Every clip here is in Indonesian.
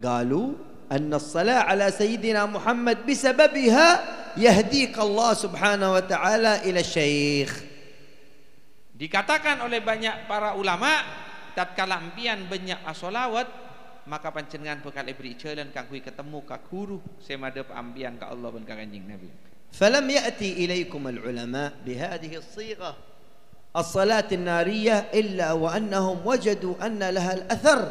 قالوا أن الصلاة على سيدنا محمد بسببها يهديك الله سبحانه وتعالى إلى الشيخ. Dikatakan oleh banyak para ulama, tatkala ampian banyak asolawat, maka panjenengan bekal beri jalan kang kuwi ketemu ka guru semadep ampian ka Allah ben ka Kanjeng Nabi. فلم يأتي إليكم العلماء بهذه الصيغة الصلاة النارية إلا وأنهم وجدوا أن لها الأثر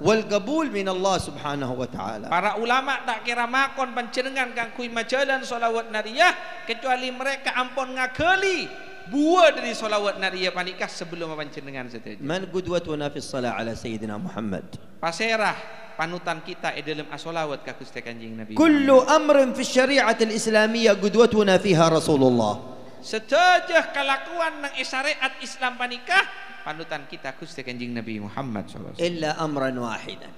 والقبول من الله سبحانه وتعالى. Para ulama tak kira makon panjenengan kang kuwi majalan sholawat nariyah kecuali mereka ampun ngageli buah dari sholawat nariyah panikah sebelum panjenengan sedaya. من قدوتنا في الصلاة على سيدنا محمد؟ Paserah panutan kita dalam asolawat ka Gusti Kanjeng Nabi. كل أمر في الشريعة الإسلامية قدوتنا فيها رسول الله. Sedajah kelakuan nang syariat Islam panikah panutan kita Gusti Kanjeng Nabi Muhammad sallallahu alaihi wasallam. إلا أمرا واحدا.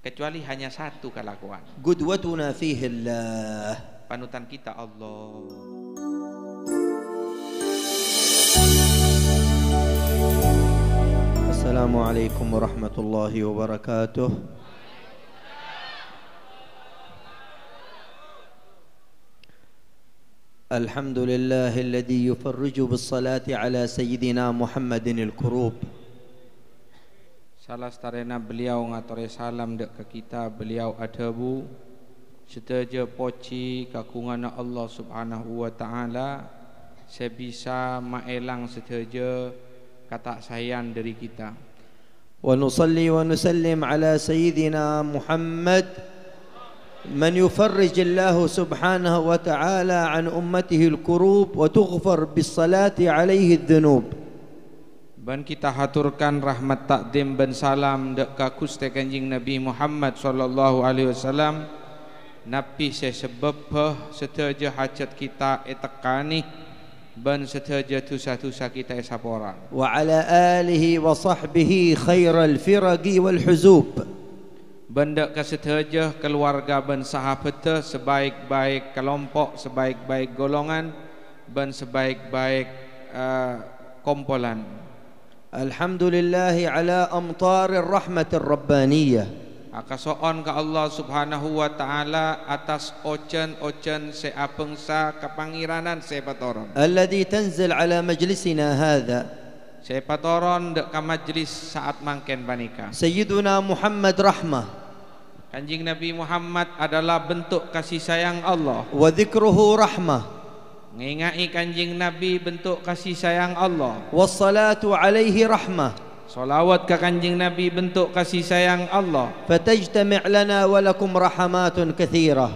Kecuali hanya satu kelakuan. قدوتنا فيه الله. Panutan kita Allah. السلام عليكم ورحمة الله وبركاته. الحمد لله الذي يفرج بالصلاة على سيدنا محمد الكروب. Salah starena beliau ngatore salam dek ke kita, beliau adabu sedaja poci kakungana Allah Subhanahu wa taala sebisa maelang sedaja kata sayang dari kita. ونصلي ونسلم على سيدنا محمد من يفرج الله سبحانه وتعالى عن أمته الكروب وتغفر بالصلاة عليه الذنوب. Dan kita haturkan rahmat takdim dan salam dek ka Gusti Kanjeng Nabi Muhammad sallallahu alaihi wasallam. Nabi sebab sedaja hajat kita etekani ban sedaja dosa-dosa kita esapora. Wa ala alihi wa sahbihi khairal firaqi wal huzub. Benda ka sedaja keluarga ban sahabat sebaik-baik kelompok, sebaik-baik golongan ban sebaik-baik kumpulan. Alhamdulillahi ala amtarir rahmatir rabbaniyah. Akasoon ka Allah Subhanahu wa taala atas ojan-ojan seapengsa kepangiranan sepatoron. Alladhi tanzil ala majlisina hadha. Sepatoron dek ka majlis saat mangken panika. Sayyiduna Muhammad rahmah. Kanjeng Nabi Muhammad adalah bentuk kasih sayang Allah. Wa dhikruhu rahmah. Ngingai Kanjeng Nabi bentuk kasih sayang Allah. Wassalatu alaihi rahmah. Salawat ke Kanjeng Nabi bentuk kasih sayang Allah. Fatajtami' lana wa lakum rahamatun katsirah.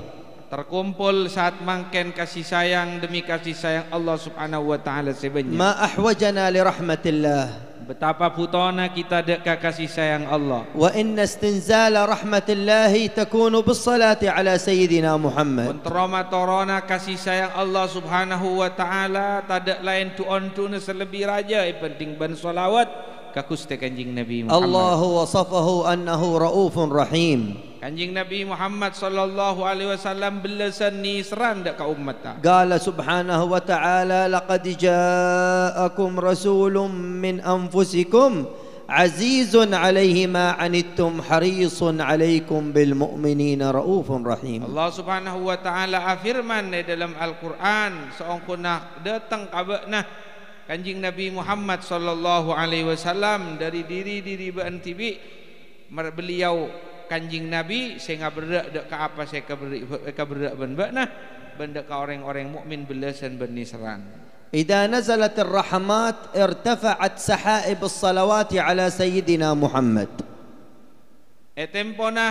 Terkumpul saat mangken kasih sayang demi kasih sayang Allah Subhanahu wa taala sebanyak. Ma ahwajana li rahmatillah. Betapa putona kita dek kasih sayang Allah. Wa inna istinzala rahmatillahi takunu bis salati ala sayyidina Muhammad. Kontroma torona kasih sayang Allah Subhanahu wa taala tadak lain tuon selebih raja penting ban salawat ka Gusti Kanjeng Nabi Muhammad. Allahu wasafahu annahu raufun rahim. Kanjeng Nabi Muhammad sallallahu alaihi wasallam belasan ni seran dak ka umat ta. Qala subhanahu wa ta'ala laqad ja'akum rasulun min anfusikum azizun 'alaihi ma 'anittum harisun 'alaikum bil mu'minina raufun rahim. Allah Subhanahu wa ta'ala afirman di dalam Al-Qur'an seongkuna datang kabakna Kanjeng Nabi Muhammad sallallahu alaihi wasallam dari diri beantibi beliau Kanjeng Nabi sehingga berdak dek ka apa saya berdak ben benda ka orang-orang mukmin belasan bernisran. Idza nazalat ar-rahmat irtafa'at sahaib as-salawat ala sayyidina Muhammad. Etempona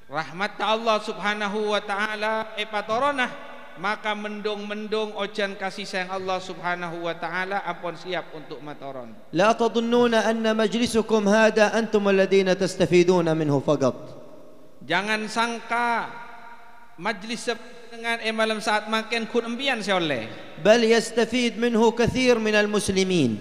rahmat Allah Subhanahu wa taala patorona maka mendung ojan kasih sayang Allah Subhanahu wa taala ampun siap untuk matoron. La tadhunnuna anna majlisukum hada antum alladhina tastafiduna minhu faqat. Jangan sangka majlis dengan malam saat makan kun embian seoleh. Bal yastafid minhu kathir minal muslimin.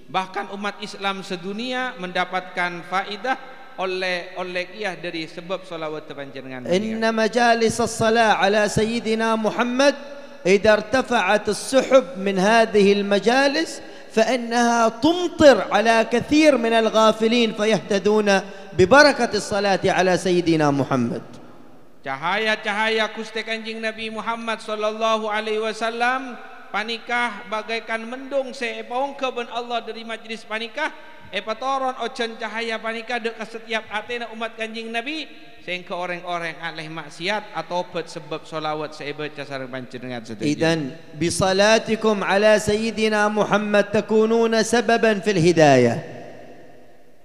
Bahkan umat Islam sedunia mendapatkan faidah oleh ia dari sebab salawat panjenengan. Inna majalis as-salah ala sayyidina Muhammad idza irtafa'at as-suhub min hadhihi al-majalis فإنها تمطر على كثير من الغافلين فيهتدون ببركة الصلاة على سيدنا محمد. Cahaya-cahaya Gusti Kanjeng Nabi Muhammad sallallahu alaihi wasallam panikah bagaikan mendung sepaungke ben Allah dari majlis panikah epatoron ocean cahaya panikah dek setiap atena umat Kanjeng Nabi sehingga orang-orang alih maksiat atau sebab solawat sebaca sareng panjenengan sedaya. Idan bisalatikum ala sayyidina Muhammad takununa sababan fil hidayah.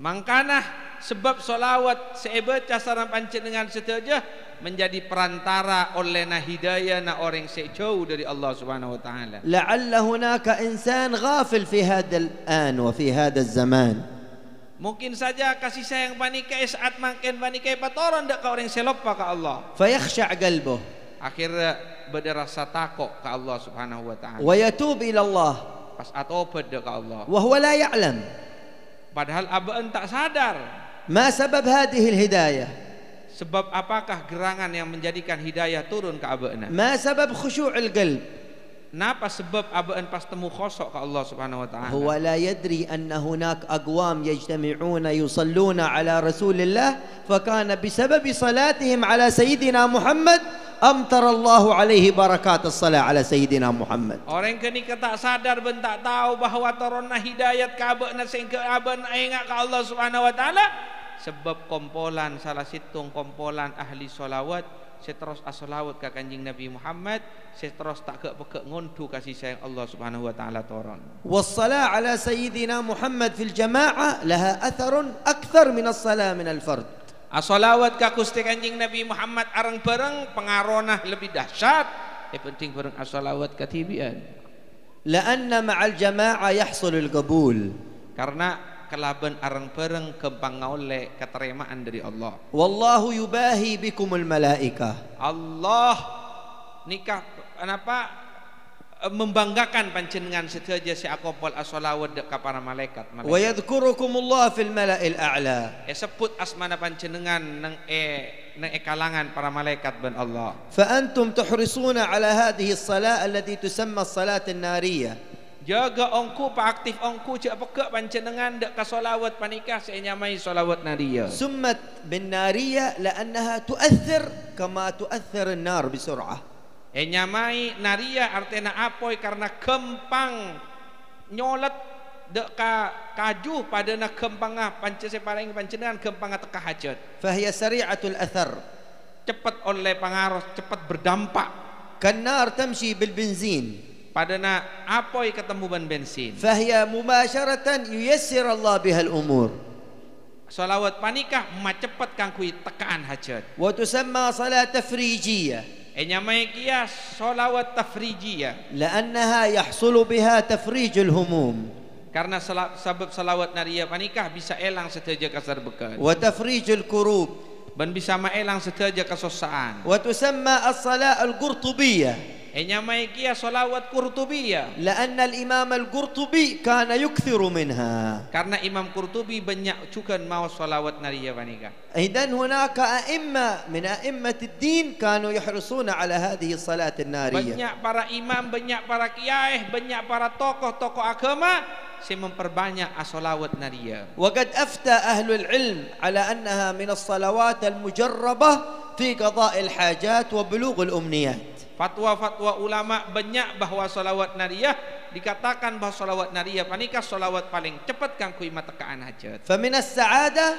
Mangkana sebab solawat sebaca sareng panjenengan sedaya menjadi perantara oleh hidayah na orang sejauh dari Allah Subhanahu wa taala. La'alla hunaka insan ghafil fi hadha al-an wa fi hadha az-zaman. Mungkin saja kasih sayang panikai saat makin panikai patoran dak ka orang selopa ka Allah. Fayakhsha' qalbuh. Akhirnya berasa takut ke Allah Subhanahu wa taala. Wa yatub ila Allah. Pas atobat ka Allah. Wa huwa la ya'lam. Padahal abaan tak sadar. Ma sabab hadhihi al-hidayah? Sebab apakah gerangan yang menjadikan hidayah turun ke abaana? Ma sabab khushu' al-qalb? Napa sebab abaan pas temu khosok ke Allah Subhanahu wa taala? Huwa la yadri anna hunak aqwam yajtami'una yusalluna ala Rasulillah fakana bisababi salatihim ala sayyidina Muhammad amtara Allah alaihi barakat as-salah ala sayyidina Muhammad. Orang kini tak sadar ben tak tahu bahwa turunna hidayat ke abaana sehingga abaan ingat ke Allah Subhanahu wa taala sebab kompolan salah situng kompolan ahli solawat seterus as-salawat ka Kanjeng Nabi Muhammad seterus tak ke ngundu kasih sayang Allah Subhanahu wa taala toron. Was-salah ala sayyidina Muhammad fil jama'ah laha atharun akthar min as-salah min al-fard. As-salawat ka Gusti Kanjeng Nabi Muhammad areng bareng pengaronah lebih dahsyat penting bareng as-salawat ka tibian. La'anna ma'al jama'ah yahsul al-qabul. Karena kelaban areng bareng kembang oleh keterimaan dari Allah. Wallahu yubahi bikumul malaikah. Allah nikah kenapa membanggakan panjenengan sedaya si akompol as-salawat ka para malaikat. Wa yadhkurukumullah fil mala'il a'la. Sebut asmana panjenengan nang kalangan para malaikat ban Allah. Fa antum tuhrisuna ala hadhihi as-salah allati tusamma as-salat an-nariyah. Jaga ongku pak aktif ongku cak pekak panjenengan dak ka solawat panikah senyamai solawat naria. Summat bin naria la'annaha tu'athir kama tu'athir an-nar bisur'ah. Nyamai naria artinya apoi karena kempang nyolet dak ka kaju padana kempangah pancen panjenengan kempangah teka hajat. Fahiya sari'atul athar. Cepat oleh pengaruh cepat berdampak. Kan-nar tamshi bil benzin. Padana apoi ketemu ban bensin. Fahiya mubasharatan yuyassir Allah biha al-umur. Salawat panikah macepat kang kui tekaan hajat. Wa tusamma salat tafrijiyah. Nyamai kia salawat tafrijiyah. La'annaha yahsulu biha tafrij al-humum. Karena sebab salawat naria panikah bisa elang sedaja kasar bekan. Wa tafrij al-kurub. Dan bisa maelang sedaja kesosaan. Wa tusamma as-salat al-qurtubiyyah. Nyamai kia salawat Qurtubiyah. La'anna al-Imam al-Qurtubi kana yukthiru minha. Karena Imam Qurtubi banyak juga mau salawat naria panika. Idan hunaka a'imma min a'immat ad-din kanu yahrisuna ala hadhihi as-salat an-nariyah. Banyak para imam, banyak para kiai, banyak para tokoh-tokoh agama yang memperbanyak as-salawat naria. Wa qad afta ahlul ilm ala annaha min as-salawat al-mujarrabah fi qada' al-hajat wa bulugh al-umniyat. Fatwa-fatwa ulama banyak bahwa salawat nariyah dikatakan bahwa salawat nariyah panikah salawat paling cepat kang kui matekaan hajat. Fa min as-sa'adah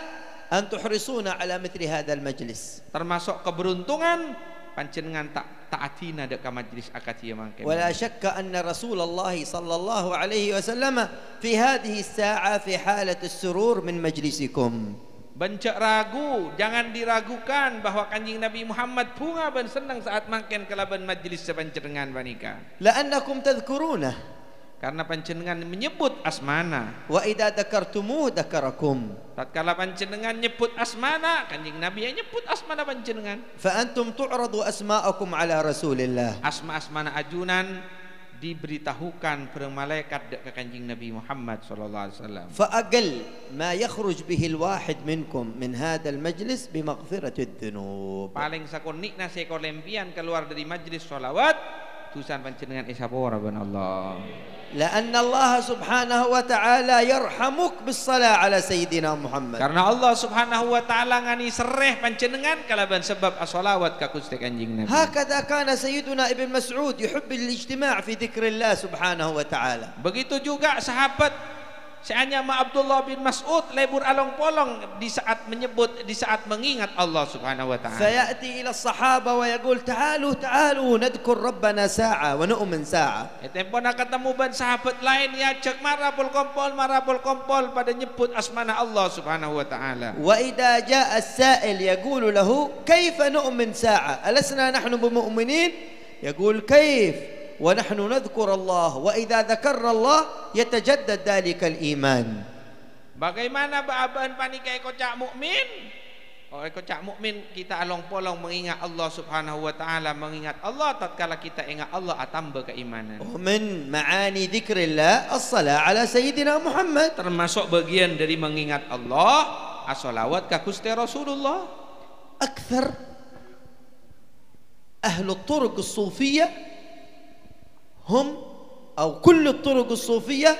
an tuhrisuna ala mithli hadzal majlis. Termasuk keberuntungan panjenengan taatina dak ka majlis akad ieu mangke. Wala syakka anna Rasulullah sallallahu alaihi wasallam fi hadhihi as-sa'a fi halati as-surur min majlisikum. Bencak ragu, jangan diragukan bahwa Kanjeng Nabi Muhammad bunga ban senang saat mangken kelaban majlis sepanjenengan panika. La'annakum tadhkuruna. Karena panjenengan menyebut asmana. Wa idza dzakartumuhu dzakarakum. Tatkala panjenengan nyebut asmana, Kanjeng Nabi yang nyebut asmana panjenengan. Fa antum tu'radu asma'akum ala Rasulillah. Asma-asmana ajunan diberitahukan para malaikat dekat Kanjeng Nabi Muhammad sallallahu alaihi wasallam. Fa aqall ma yakhruj bihi al-wahid minkum min hadha al-majlis bi maghfirati adh-dhunub. Paling sakonikna sekolempian keluar dari majlis salawat tusan panjenengan isapora ban Allah. لأن الله سبحانه وتعالى يرحمك بالصلاة على سيدنا محمد. Karena Allah Subhanahu wa taala ngani sereh panjenengan kalaban sebab as-shalawat ka Gusti Kanjeng Nabi. هكذا كان سيدنا ابن مسعود يحب الاجتماع في ذكر الله سبحانه وتعالى. Begitu juga sahabat Seanyama Abdullah bin Mas'ud lebur along-polong di saat menyebut, di saat mengingat Allah Subhanahu wa taala. فيأتي إلى الصحابة ويقول تعالوا نذكر ربنا ساعة ونؤمن ساعة. Tempona ketemu ban sahabat lain ya cek marabul kompol pada nyebut asmana Allah Subhanahu wa taala. وإذا جاء السائل يقول له كيف نؤمن ساعة ألسنا نحن بمؤمنين يقول كيف ونحن نذكر الله وإذا ذكرنا الله يتجدد ذلك الإيمان. Bagaimana baaban panikai kocak mukmin? Kocak mukmin kita along-polong mengingat Allah Subhanahu wa taala, mengingat Allah tatkala kita ingat Allah atambah keimanan. ومن معاني ذكر الله الصلاة على سيدنا محمد. Termasuk bagian dari mengingat Allah as-shalawat ka Gusti Rasulullah. أكثر أهل الطرق الصوفية هم أو كل الطرق الصوفية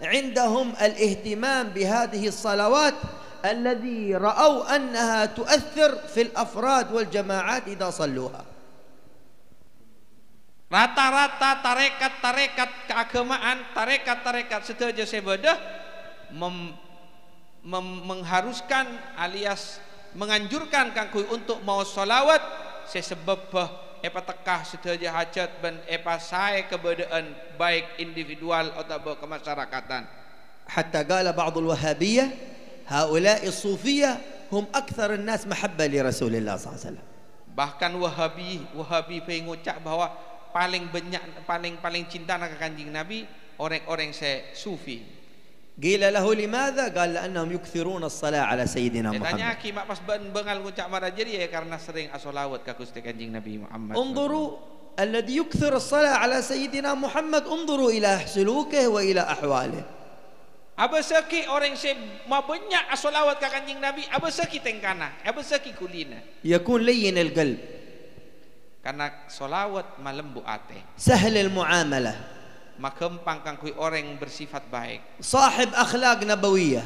عندهم الاهتمام بهذه الصلوات الذي رأوا أنها تؤثر في الأفراد والجماعات إذا صلوها. Rata-rata tarekat-tarekat keagamaan, tarekat-tarekat setuju sebedah mengharuskan alias menganjurkan kangkui untuk mau salawat sesebab epa tekah setuju hajat dan epa saya kebedaan baik individual atau kemasyarakatan. حتى قال بعض الوهابية هؤلاء الصوفية هم أكثر الناس محبة لرسول الله صلى الله عليه وسلم. Bahkan Wahabi pengucap bahwa paling banyak paling cinta nak Kanjeng Nabi orang-orang sufi. قيل له لماذا؟ قال لأنهم يكثرون الصلاة على سيدنا محمد. Tanya kimak pas bengal ngucap marajeri ya karena sering as-shalawat ka Gusti Kanjeng Nabi Muhammad. انظروا الذي يكثر الصلاة على سيدنا محمد انظروا إلى سلوكه وإلى أحواله. Abasaki orang se mabanyak as-shalawat ka Kanjeng Nabi, abasaki tengkana, abasaki kulina. يكون لين القلب. Karena shalawat malembu ate. سهل المعاملة. Makempang kangkui orang bersifat baik. صاحب أخلاق نبوية.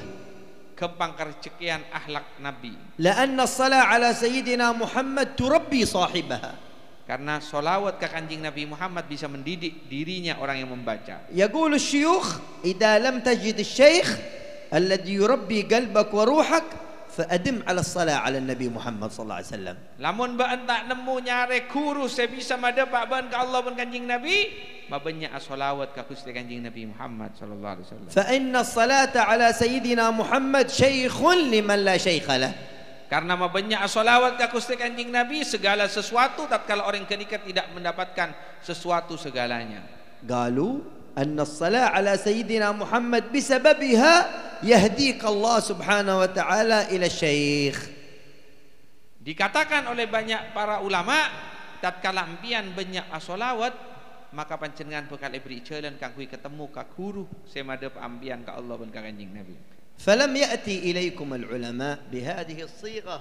Kempang kercekian akhlak Nabi. لأن الصلاة على سيدنا محمد تربي صاحبها. Karena sholawat ke Kanjeng Nabi Muhammad bisa mendidik dirinya orang yang membaca. يقول الشيوخ إذا لم تجد الشيخ الذي يربي قلبك وروحك فأدم على الصلاة على النبي محمد صلى الله عليه وسلم. Lamun ba entak nemu nyare guru saya bisa madep ban ke Allah ban Kanjeng Nabi, mabanyak as-shalawat ka Gusti Kanjeng Nabi Muhammad sallallahu alaihi wasallam. فإن الصلاة على سيدنا محمد شيخ لمن لا شيخ له. Karena mabanyak as-shalawat ka Gusti Kanjeng Nabi segala sesuatu tatkala orang ketika tidak mendapatkan sesuatu segalanya. قالوا أن الصلاة على سيدنا محمد بسببها يهديك الله سبحانه وتعالى إلى الشيخ. Dikatakan oleh banyak para ulama tatkala ampian banyak as-shalawat maka panjenengan bakal beri jalan kanggo ketemu ka guru semadep ampian ka Allah ban ka Kanjeng Nabi. فلم يأتي إليكم العلماء بهذه الصيغة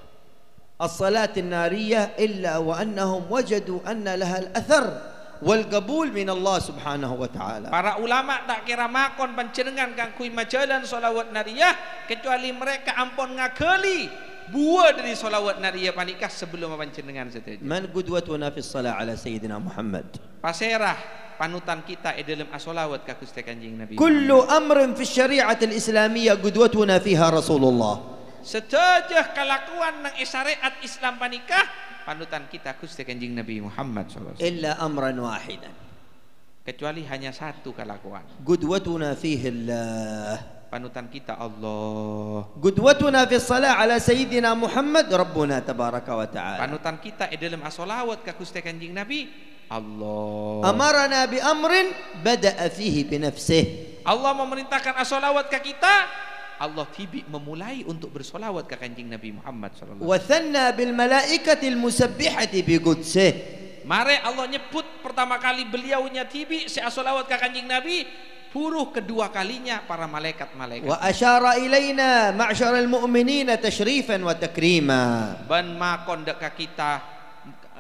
الصلاة النارية إلا وأنهم وجدوا أن لها الأثر والقبول من الله سبحانه وتعالى. Para ulama tak kira makon panjenengan kanggo majalan sholawat nariyah kecuali mereka ampun ngageli buah dari sholawat nariyah panikah sebelum panjenengan setuju. من قدوتنا في الصلاة على سيدنا محمد؟ Paserah panutan kita dalam as-sholawat ka Gusti Kanjeng Nabi. كل أمر في الشريعة الإسلامية قدوتنا فيها رسول الله. Sedajah kelakuan nang syariat Islam panikah panutan kita Gusti Kanjeng Nabi Muhammad sallallahu alaihi wasallam. إلا أمرا واحدا. Kecuali hanya satu kelakuan. قدوتنا فيه الله. Panutan kita Allah. قدوتنا في الصلاة على سيدنا محمد ربنا تبارك وتعالى. Panutan kita dalam as-sholawat ka Gusti Kanjeng Nabi Allah. أمرنا بأمر بدأ فيه بنفسه. Allah memerintahkan as-sholawat ka kita, Allah tibi memulai untuk bersolawat ke Kanjeng Nabi Muhammad sallallahu alaihi wasallam. وثنى بالملائكة المسبحة بقدسه. Mari Allah nyebut pertama kali beliaunya tibi as-sholawat ke Kanjeng Nabi, puruh kedua kalinya para malaikat-malaikat. وأشار إلينا معشر المؤمنين تشريفا وتكريما. Ban makon dek ka kita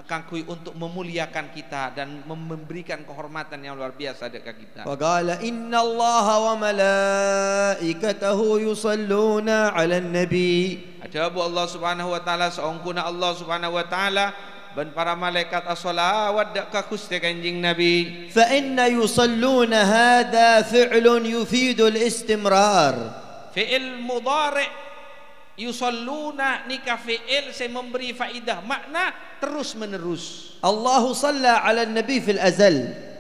kangkui untuk memuliakan kita dan memberikan kehormatan yang luar biasa dekat kita. Faqala inna Allah wa malaikatahu yusalluna 'alan nabi. Ada Allah Subhanahu wa taala saungkuna Allah Subhanahu wa taala ban para malaikat as-salawat dak ka Gusti Kanjeng Nabi. Fa inna yusalluna hadha fi'lun yufidu al-istimrar. Fi'il mudhari' yusalluna nikah fi'il saya memberi faidah makna terus menerus. Allah shalla 'ala an-nabi fil azal.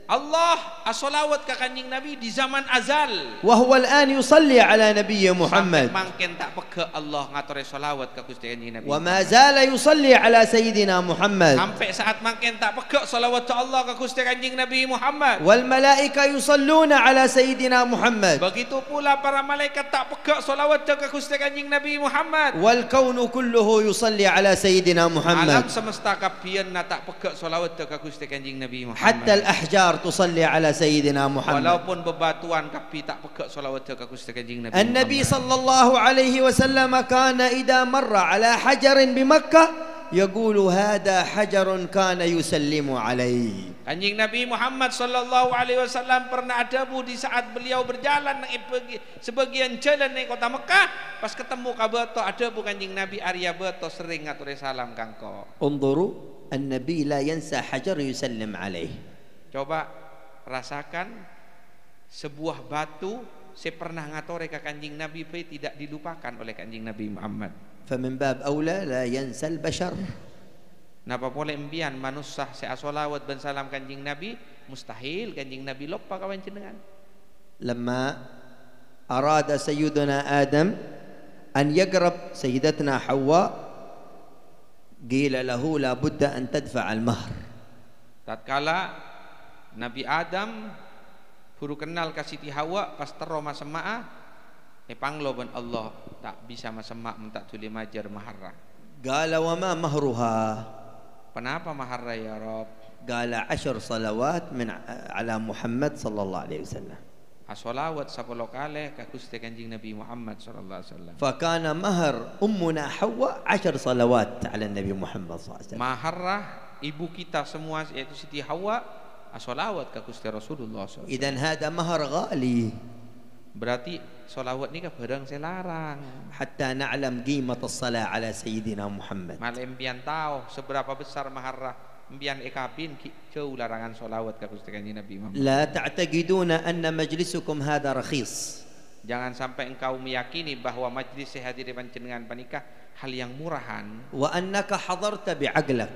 Allah as-salawat ka Kanjeng Nabi di zaman azal. Wa huwa al-an yusalli 'ala nabiy Muhammad. Sampai mangken tak peke Allah ngatore salawat ka Gusti Kanjeng Nabi. Wa ma zala yusalli 'ala sayyidina Muhammad. Sampai saat mangken tak peke salawat ta Allah ka Gusti Kanjeng Nabi Muhammad. Wal malaika yusalluna 'ala sayyidina Muhammad. Begitu pula para malaikat tak peke salawat ka Gusti Kanjeng Nabi Muhammad. Wal kaunu kulluhu yusalli 'ala sayyidina Muhammad. Alam semesta kabieun tak peke salawat ka Gusti Kanjeng Nabi Muhammad. Hatta al-ahjar تصلي على سيدنا محمد. Walaupun bebatuan kapi tak pekak salawat ka Gusti Kanjeng Nabi. النبي صلى الله عليه وسلم كان إذا مر على حجر بمكة يقول هذا حجر كان يسلم عليه. Kanjeng Nabi Muhammad sallallahu alaihi wasallam pernah adabu di saat beliau berjalan sebagian jalan di kota Mekah, pas ketemu ka beto adabu Kanjeng Nabi Arya beto sering ngatur salam kangko. انظروا النبي لا ينسى حجر يسلم عليه. Coba rasakan sebuah batu saya pernah ngatore ke Kanjeng Nabi tidak dilupakan oleh Kanjeng Nabi Muhammad. فمن باب أولى لا ينسى البشر. Napa boleh embian manusia saya salawat dan salam Kanjeng Nabi mustahil Kanjeng Nabi lupa kawan jenengan. لما أراد سيدنا آدم أن يقرب سيدتنا حواء قيل له لا بد أن تدفع المهر. Tatkala Nabi Adam buru kenal ka Siti Hawa pas tero masemaah panglo ban Allah tak bisa masemak tak tuli majar maharra. Qala wa ma mahruha? Kenapa maharra ya Rabb? Qala 10 salawat min ala Muhammad sallallahu alaihi wasallam. As-salawat 10 kali ka Gusti Kanjeng Nabi Muhammad sallallahu alaihi wasallam. Fa kana mahar ummuna Hawa 10 salawat ala Nabi Muhammad sallallahu alaihi wasallam. Maharra ibu kita semua yaitu Siti Hawa as-salawat ka Gusti Rasulullah sallallahu alaihi wasallam. Idan hada mahar ghali. Berarti salawat ni ka barang selarang. Hatta na'lam qimat as-salah ala sayyidina Muhammad. Malem pian tahu seberapa besar maharra mbian ekabin jauh larangan salawat ka Gusti Kanjeng Nabi Muhammad. La ta'taqiduna anna majlisukum hada rakhis. Jangan sampai engkau meyakini bahwa majlis hadir panjenengan panikah hal yang murahan. Wa annaka hadarta bi'aqlak.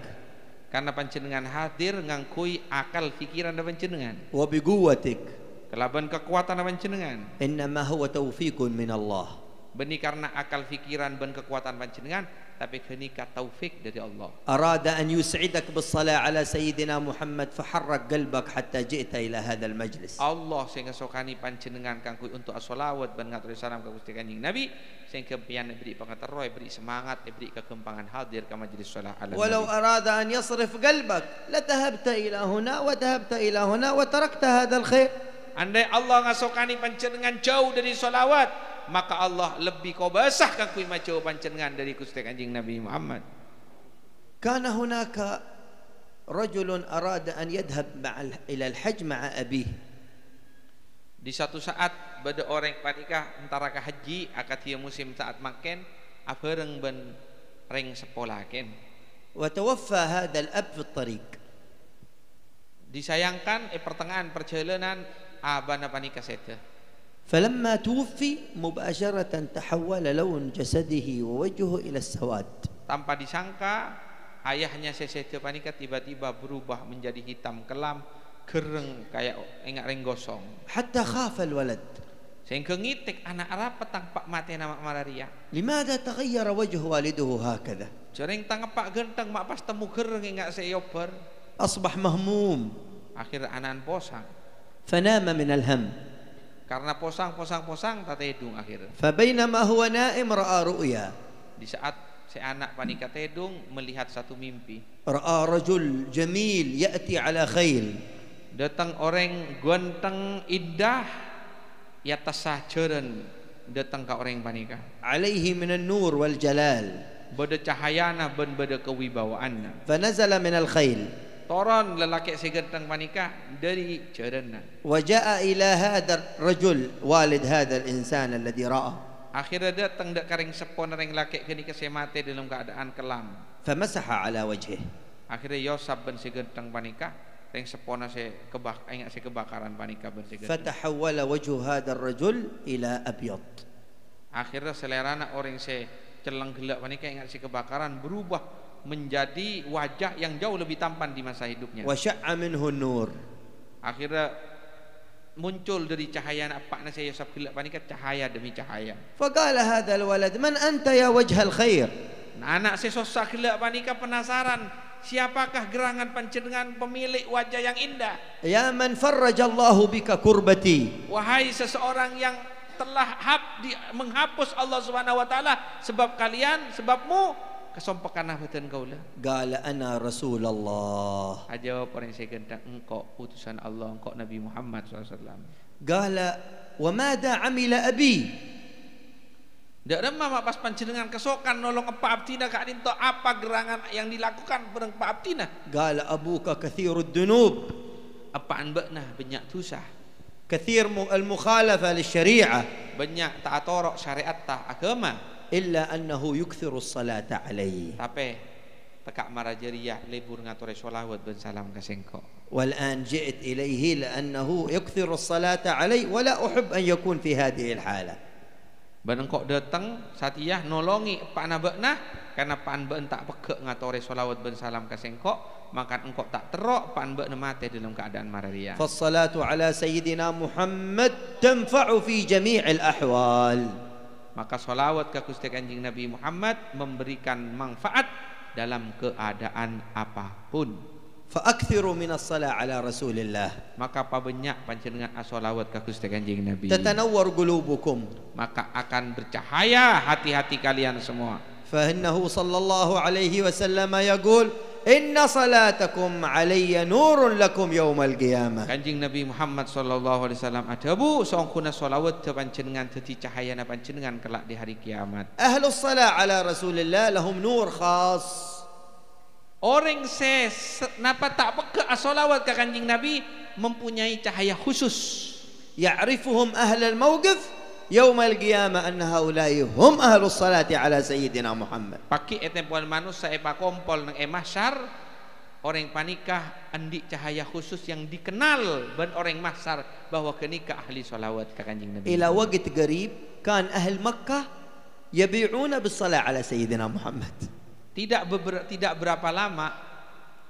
Karena panjenengan hadir ngangkui akal fikiran panjenengan. Wa biquwwatik. Kelaban kekuatan panjenengan. Innama huwa taufiqun min Allah. Beni karena akal fikiran dan kekuatan panjenengan tapi kenika taufik dari Allah. Arada an yus'idak bis salah ala sayyidina Muhammad faharrak qalbak hatta ji'ta ila hadzal majlis. Allah sehingga sokani panjenengan kangkui untuk as-salawat dan ngaturi salam ka Gusti Kanjeng Nabi sehingga pian beri pangateroy beri semangat beri kekembangan hadir ka majlis salah ala. Walau arada an yasrif qalbak la dhahabta ila huna wa dhahabta ila huna wa tarakta hadzal khair. Andai Allah ngasokani panjenengan jauh dari salawat maka Allah lebih kau basah kan kui maco panjenengan dari Gusti Kanjeng Nabi Muhammad. Kana hunaka rajulun arada an yadhhab ila al-hajj ma'a abih. Di satu saat bada orang panikah antara ka haji akad ieu musim saat makken abareng ben reng sepolaken. Wa tawaffa hadha al-ab fi at-tariq. Disayangkan pertengahan perjalanan abana panikah seda. فلما توفي مباشرة تحول لون جسده ووجهه إلى السواد. Tanpa disangka ayahnya sesede panika tiba-tiba berubah menjadi hitam kelam, gereng kayak engak reng gosong. حتى خاف الولد. Sehingga ngitik anak Arab petang pak mati nama malaria. لماذا تغير وجه والده هكذا؟ Jering tang pak genteng mak pas temu gereng engak seyober. أصبح مهموم. Akhir anan posang. فنام من الهم. Karena posang tak tedung akhir. فبينما هو نائم رأى رؤيا. Di saat si anak panika tedung melihat satu mimpi. رأى رجل جميل يأتي على خيل. Datang orang ganteng indah ya tasah jeren datang ke orang panika. عليه من النور والجلال. beda cahayana ben beda kewibawaanna. فنزل من الخيل Toron lelaki segentang panika dari cerena. وجاء إلى هذا الرجل والد هذا الإنسان الذي رأى Akhirnya datang dak karing sepon ring laki kini kesemate dalam keadaan kelam. فمسح على وجهه Akhirnya Yosab ben segentang panika ring sepona se ingat se kebakaran panika ben segentang. فتحول وجه هذا الرجل إلى أبيض. Akhirnya selerana orang se celang gelap panika ingat se kebakaran berubah menjadi wajah yang jauh lebih tampan di masa hidupnya. وشع منه النور. Akhirnya muncul dari cahaya apa nasi Yosab gelap panika cahaya demi cahaya. فقال هذا الولد من أنت يا وجه الخير. Anak sesosak gelap panika penasaran, siapakah gerangan panjenengan pemilik wajah yang indah? يا من فرج الله بك كربتي. Wahai seseorang yang telah menghapus Allah Subhanahu wa taala sebab kalian, sebabmu kesompokan badan kaulah. قال أنا رسول الله. Jawab orang saya gendang, engkau utusan Allah, engkau Nabi Muhammad SAW. قال وماذا عمل أبي. Dak remah pas panjenengan kesokan nolong Pak Abdina kak dinto apa gerangan yang dilakukan bareng Pak Abdina. قال أبوك كثير الذنوب. Apaan bekna banyak dosa. كثير المخالفة للشريعة. Banyak tak atorok syariat tak agama. إلا أنه يكثر الصلاة عليه. Tapi tekak marajeria libur ngatore sholawat ben salam ka sengko. والآن جئت إليه لأنه يكثر الصلاة عليه ولا أحب أن يكون في هذه الحالة. Ben engkau datang satiyah nolongi pak nabekna karena pan ben tak peke ngatore sholawat ben salam ka sengko, maka engkau tak terok pan ben mate dalam keadaan mararia. فالصلاة على سيدنا محمد تنفع في جميع الأحوال. Maka sholawat ke Gusti Kanjeng Nabi Muhammad memberikan manfaat dalam keadaan apapun. فأكثروا من الصلاة على رسول الله. Maka apa banyak panjenengan sholawat ke Gusti Kanjeng Nabi. تتنور قلوبكم. Maka akan bercahaya hati-hati kalian semua. فإنه صلى الله عليه وسلم يقول إن صلاتكم علي نور لكم يوم القيامة. Kanjeng Nabi Muhammad sallallahu alaihi wasallam adabu songkuna sholawat te panjenengan dadi cahayana panjenengan kelak di hari kiamat. أهل الصلاة على رسول الله لهم نور خاص. Orang napa tak peka sholawat ke Kanjeng Nabi mempunyai cahaya khusus. يعرفهم أهل الموقف يوم القيامة أن هؤلاء هم أهل الصلاة على سيدنا محمد. Paki etempuan manusia epa kompol nang mahsyar orang panikah andik cahaya khusus yang dikenal ben orang mahsyar bahwa kenika ahli sholawat ke Kanjeng Nabi. إلى وقت قريب كان أهل مكة يبيعون بالصلاة على سيدنا محمد. Tidak berapa lama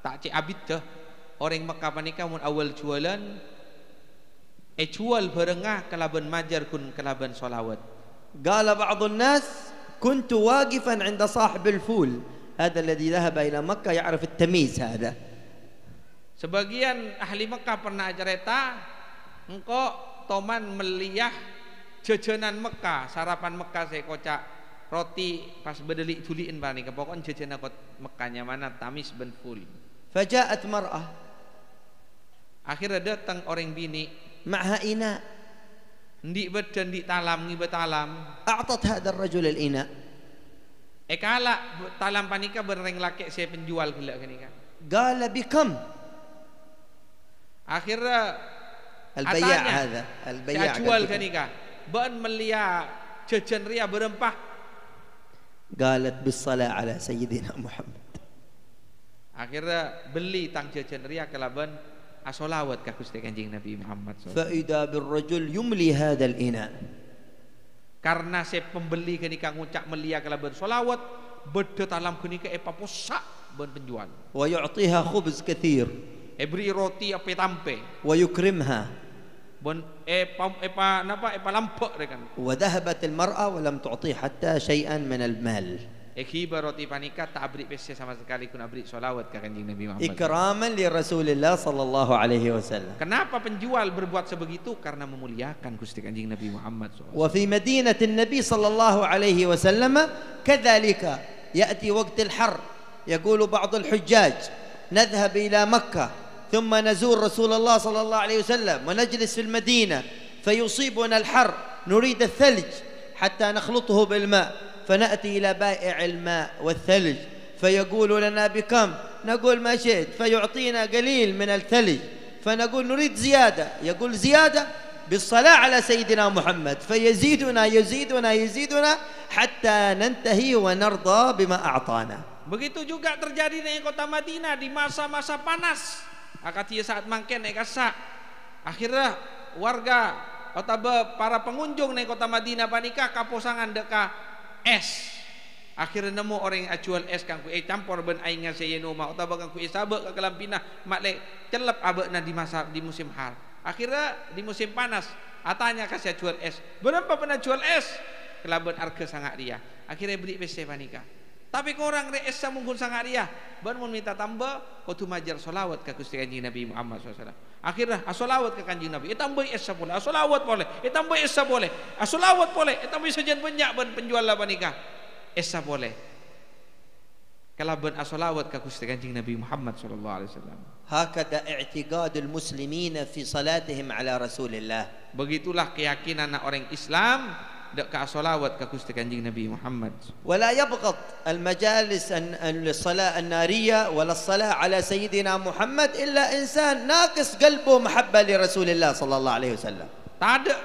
tak cik abid dah orang Mekah panikah mun awal jualan jual barengah kelaban majar kun kelaban sholawat. قال بعض الناس كنت واقفا عند صاحب الفول هذا الذي ذهب إلى مكة يعرف التمييز هذا. Sebagian ahli Mekah pernah cerita engkau toman meliyah jajanan Mekah, sarapan Mekah saya kocak roti pas bedelik tuliin bani kepokon jajanan Mekahnya mana tamis ben full. فجاءت مرأة Akhirnya datang orang bini معها إناء. ndik badan ndik talam ngi betalam. أعطت هذا الرجل الإناء. Kala talam panika bereng laki saya penjual gila kenika. قال بكم. Akhirnya البياع هذا البياع saya jual kenika. Ben melia jajan ria berempah. قالت بالصلاة على سيدنا محمد. Akhirnya beli tang jajan ria kelaban asolawat ka Gusti Kanjeng Nabi Muhammad SAW. فإذا بالرجل يملي هذا الإناء. Karena saya pembeli kenika ngucak melia kelaban solawat beda talam kenika epa posak ben penjual. ويعطيها خبز كثير. Beri roti apa tampe. ويكرمها. Ben epa lampek rekan. وذهبت المرأة ولم تعطيه حتى شيئا من المال. Hiba roti panika tak abri pese sama sekali kun abri solawat ke Kanjeng Nabi Muhammad. إكراما لرسول الله صلى الله عليه وسلم. Kenapa penjual berbuat sebegitu? Karena memuliakan Gusti Kanjeng Nabi Muhammad SAW. وفي مدينة النبي صلى الله عليه وسلم كذلك يأتي وقت الحر يقول بعض الحجاج نذهب إلى مكة ثم نزور رسول الله صلى الله عليه وسلم ونجلس في المدينة فيصيبنا الحر نريد الثلج حتى نخلطه بالماء فنأتي إلى بائع الماء والثلج فيقول لنا بكم؟ نقول ما شئت، فيعطينا قليل من الثلج فنقول نريد زيادة، يقول زيادة بالصلاة على سيدنا محمد، فيزيدنا يزيدنا يزيدنا حتى ننتهي ونرضى بما أعطانا. Begitu juga terjadi di kota Madinah di masa-masa panas. Akatia saat mangken ekasa. Akhirnya warga atau para pengunjung di kota Madinah panika kaposangan deka es. Akhirnya nemu orang yang jual es kang ku campur ben aing ngaseyeno ma atau kang ku sabek ke kelampina mak le celep abeuna di musim har. Akhirnya di musim panas atanya kasih jual es. Berapa pernah jual es? Kelaban harga sangat dia. Akhirnya beli besi panika. Tapi korang re es samungun sangat dia. Ban mun minta tambah kudu majar solawat ke Gusti Kanjeng Nabi Muhammad SAW. Akhirnya asolawat ke Kanjeng Nabi. Tambah es boleh, asolawat boleh. Tambah es boleh. Asolawat boleh. Tambah sajian banyak ban penjual lah panika. Es boleh. Kelaban asolawat ke Gusti Kanjeng Nabi Muhammad SAW. هكذا اعتقاد المسلمين في صلاتهم على رسول الله. Begitulah keyakinan orang Islam dek ka solawat ka Gusti Kanjeng Nabi Muhammad. ولا يبغض المجالس الصلاة النارية ولا الصلاة على سيدنا محمد إلا إنسان ناقص قلبه محبة لرسول الله صلى الله عليه وسلم. Tak ada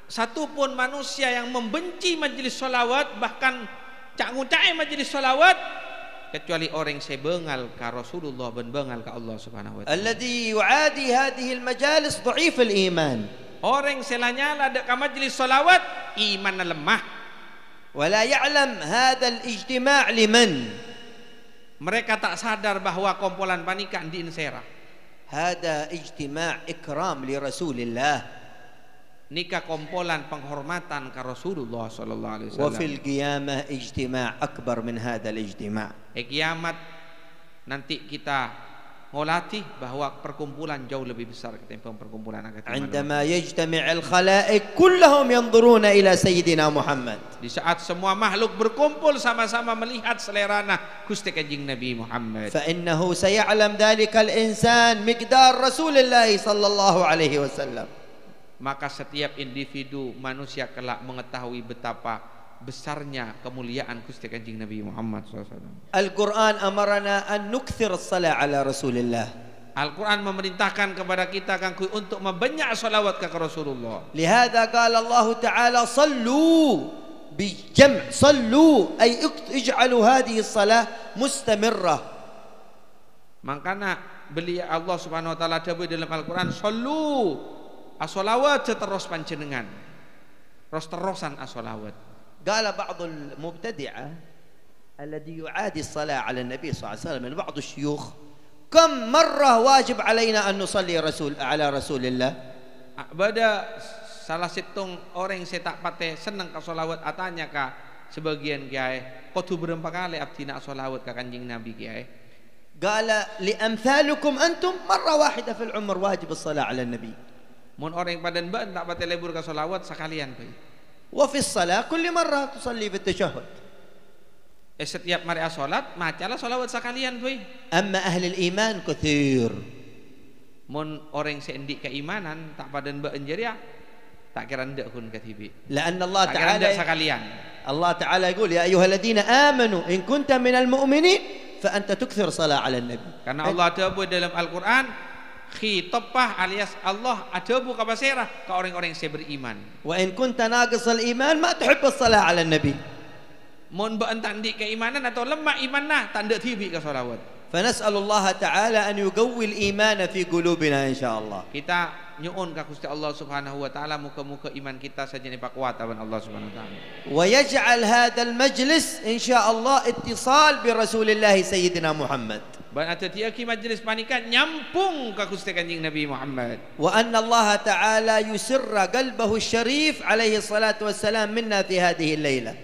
satupun manusia yang membenci majelis solawat, bahkan cak ngucai majelis solawat, kecuali orang yang bengal ka Rasulullah ben bengal ka Allah Subhanahu wa taala. الذي يعادي هذه المجالس ضعيف الإيمان. Orang selanyala dek ka majelis solawat iman lemah. ولا يعلم هذا الاجتماع لمن. Mereka tak sadar bahwa kumpulan panika di insera. هذا اجتماع إكرام لرسول الله. Nikah kumpulan penghormatan ke Rasulullah sallallahu alaihi wasallam. وفي القيامة اجتماع أكبر من هذا الاجتماع. Kiamat nanti kita ngolatih bahwa perkumpulan jauh lebih besar ketimbang perkumpulan agama. عندما يجتمع الخلائق كلهم ينظرون إلى سيدنا محمد. Di saat semua makhluk berkumpul sama-sama melihat selerana Gusti Kanjeng Nabi Muhammad. فإنه سيعلم ذلك الإنسان مقدار رسول الله صلى الله عليه وسلم. Maka setiap individu manusia kelak mengetahui betapa besarnya kemuliaan Gusti Kanjeng Nabi Muhammad SAW. Al-Quran amarana an nukthir as-salat ala Rasulillah. Al-Quran memerintahkan kepada kita untuk membanyak salawat ke Rasulullah. Lihada qala Allah Ta'ala sallu bijam' sallu ay ij'alu hadhihi as-salah mustamirrah. Makanya beliau Allah Subhanahu wa taala dawuh dalam Al-Quran sallu as-salawat terus panjenengan. Terus-terusan as-salawat. قال بعض المبتدعة الذي يعادي الصلاة على النبي صلى الله عليه وسلم بعض الشيوخ كم مرة واجب علينا أن نصلي على رسول الله. Bada salah situng orang yang tak pate senang ke salawat atanya ka sebagian kiai kudu berapa kali abdi nak salawat ke Kanjeng Nabi kiai. قال لأمثالكم أنتم مرة واحدة في العمر واجب الصلاة على النبي. Mun orang padan ban tak pate lebur ke salawat sekalian pe. وفي الصلاة كل مرة تصلي في التشهد. Setiap mari salat macalah salawat sekalian pe. أما أهل الإيمان كثير. Mun orang seendik keimanan tak padan ba enjeria tak kira ndak kun katibi. لأن الله Tak kira ndak تعالى sekalian. الله تعالى يقول يا أيها الذين آمنوا إن كنت من المؤمنين فأنت تكثر صلاة على النبي. Karena Allah dawuh dalam Al-Qur'an khitopah alias Allah adabu kabasera ke orang-orang yang beriman. وإن كنت ناقص الإيمان ما تحب الصلاة على النبي. Mun ba entandik keimanan atau lemah imanna tanda tibi ke salawat. فنسأل الله تعالى أن يقوي الإيمان في قلوبنا إن شاء الله. Kita nyuun ka Gusti Allah Subhanahu wa taala muka-muka iman kita saja ni kuat awan Allah Subhanahu wa taala. ويجعل هذا المجلس إن شاء الله اتصال برسول الله سيدنا محمد. Ban ada tiaki majlis panika nyampung ka Gusti Kanjeng Nabi Muhammad. وأن الله تعالى يسر قلبه الشريف عليه الصلاة والسلام منا في هذه الليلة.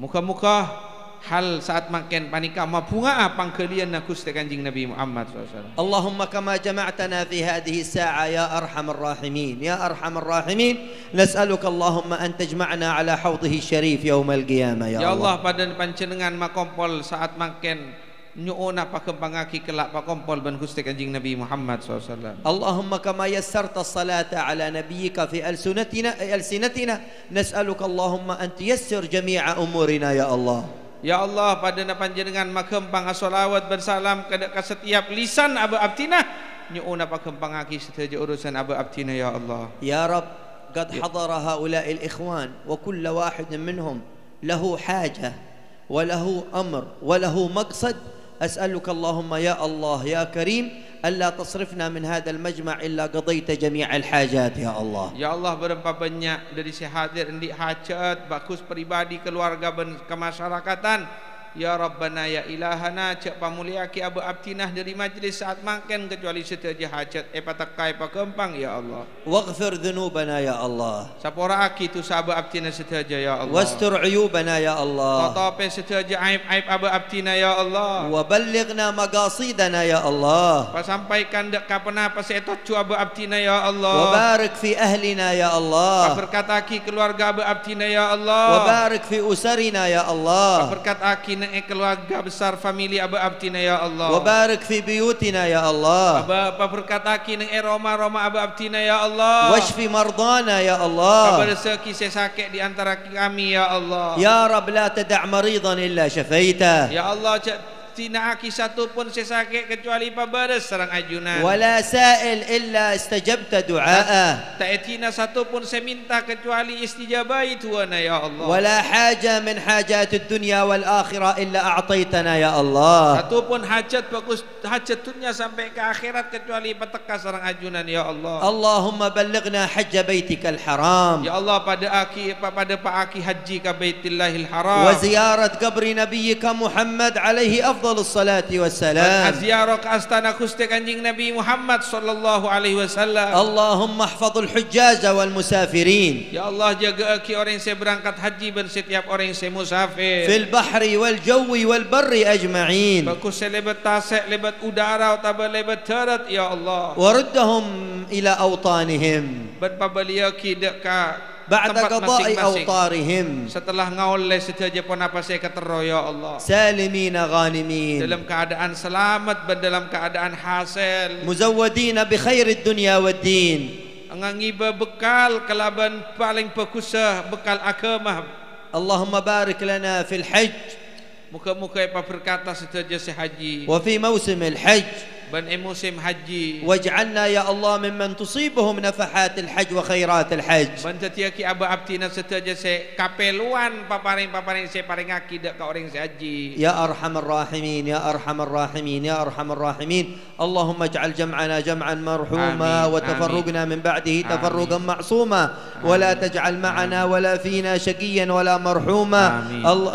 Muka-muka hal saat makin panika mabunga pangkelian na Gusti Kanjeng Nabi Muhammad SAW. اللهم كما جمعتنا في هذه الساعة يا أرحم الراحمين يا أرحم الراحمين نسألك اللهم أن تجمعنا على حوضه الشريف يوم القيامة Ya Allah pada panjenengan makompol saat makin nyuuna pakempangaki kelak pakompol ban Gusti Kanjeng Nabi Muhammad SAW. اللهم كما يسرت الصلاة على نبيك في ألسنتنا نسألك اللهم أن تيسر جميع أمورنا يا الله. Ya Allah, pada panjenengan makempang asolawat bersalam ke setiap lisan abu abtina nyuuna pakempangaki setiap urusan abu abtina ya Allah. يا رب قد حضر هؤلاء الإخوان وكل واحد منهم له حاجة وله أمر وله مقصد. أسألك اللهم يا الله يا كريم ألا تصرفنا من هذا المجمع إلا قضيت جميع الحاجات يا الله. Ya Allah, berapa banyak dari si hadir di hajat bagus pribadi keluarga dan kemasyarakatan. Ya Rabbana ya ilahana cak pamuliaki abu abtinah dari majlis saat makan kecuali setiap hajat patakai pakempang ya Allah. واغفر ذنوبنا يا الله. Sapora aki tu sabu abtinah setiap ya Allah. واستر عيوبنا يا الله. Tatape setiap aib abu abtinah ya Allah. وبلغنا مقاصدنا يا الله. Pasampaikan dek kapena pasetocu abu abtinah ya Allah. وبارك في أهلنا يا الله. Berkataki keluarga abu abtinah ya Allah. وبارك في أسرنا يا الله. Berkataki keluarga besar famili abu abtina ya Allah. وبارك في بيوتنا يا الله. Berkataki neng roma abu abtina ya Allah. واشف مرضانا يا الله. Rezeki sakit di antara kami ya Allah. يا رب لا تدع مريضا إلا شفيته. Ya Allah, tina aki satu pun sakit kecuali pabares sareng ajunan. ولا سائل إلا استجبت دعاءه. Tak tina satu pun saya minta kecuali istijabai Tuhan ya Allah. ولا حاجة من حاجات الدنيا والآخرة إلا أعطيتنا يا الله. Satu pun hajat bagus hajat dunia sampai ke akhirat kecuali peteka sareng ajunan ya Allah. اللهم بلغنا حج بيتك الحرام. Ya Allah, pada Pak Aki haji ke Baitillahil Haram. وزيارة قبر نبيك محمد عليه أفضل الصلاة والسلام. Ziarah ke astana Gusti Kanjeng Nabi Muhammad sallallahu alaihi wasallam. اللهم احفظ الحجاج والمسافرين Ya Allah, jaga aki orang yang berangkat haji dan setiap orang yang musafir. في البحر والجو والبر أجمعين. Bagus lebat tasik, lebat udara atau lebat darat ya Allah. وردهم إلى أوطانهم Berpabalia ki deka بعد tempat قضاء masing-masing. أوطارهم Setelah ngaule setiap pun apa saya ketero ya Allah. سالمين غانمين Dalam keadaan selamat dan dalam keadaan hasil. مزودين بخير الدنيا والدين. Ngangiba bekal kelaban paling bagus bekal agama. اللهم بارك لنا في الحج Muka-muka apa berkata setiap haji. وفي موسم الحج ban musim haji. واجعلنا يا الله ممن تصيبهم نفحات الحج وخيرات الحج. ban tetiaki aba abtina setiap kapeluan paparing saya paring akidah ke orang haji. يا أرحم الراحمين يا أرحم الراحمين يا أرحم الراحمين. اللهم اجعل جمعنا جمعا مرحوما وتفرقنا من بعده تفرقا معصوما ولا تجعل معنا ولا فينا شقيا ولا مرحوما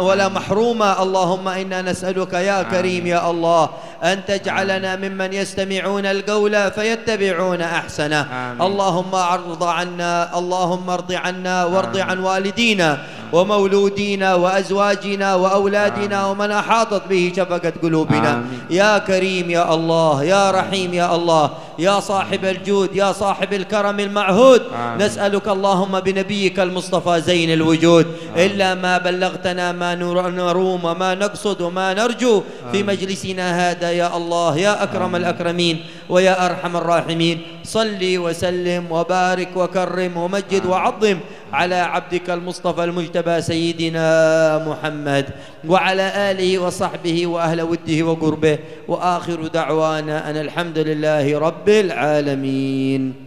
ولا محروما. اللهم إنا نسألك يا كريم يا الله أن تجعلنا ممن يستمعون القول فيتبعون أحسنه. اللهم ارض عنا اللهم ارض عنا وارض عن والدينا ومولودينا وأزواجنا وأولادنا ومن أحاطت به شفقة قلوبنا. يا كريم يا الله يا رحيم يا الله يا صاحب الجود يا صاحب الكرم المعهود. نسألك اللهم بنبيك المصطفى زين الوجود إلا ما بلغتنا ما نروم وما نقصد وما نرجو في مجلسنا هذا يا الله يا أكرم الأكرمين ويا أرحم الراحمين. صلي وسلم وبارك وكرم ومجد وعظم على عبدك المصطفى المجتبى سيدنا محمد وعلى آله وصحبه وأهل وده وقربه. وآخر دعوانا أن الحمد لله رب العالمين.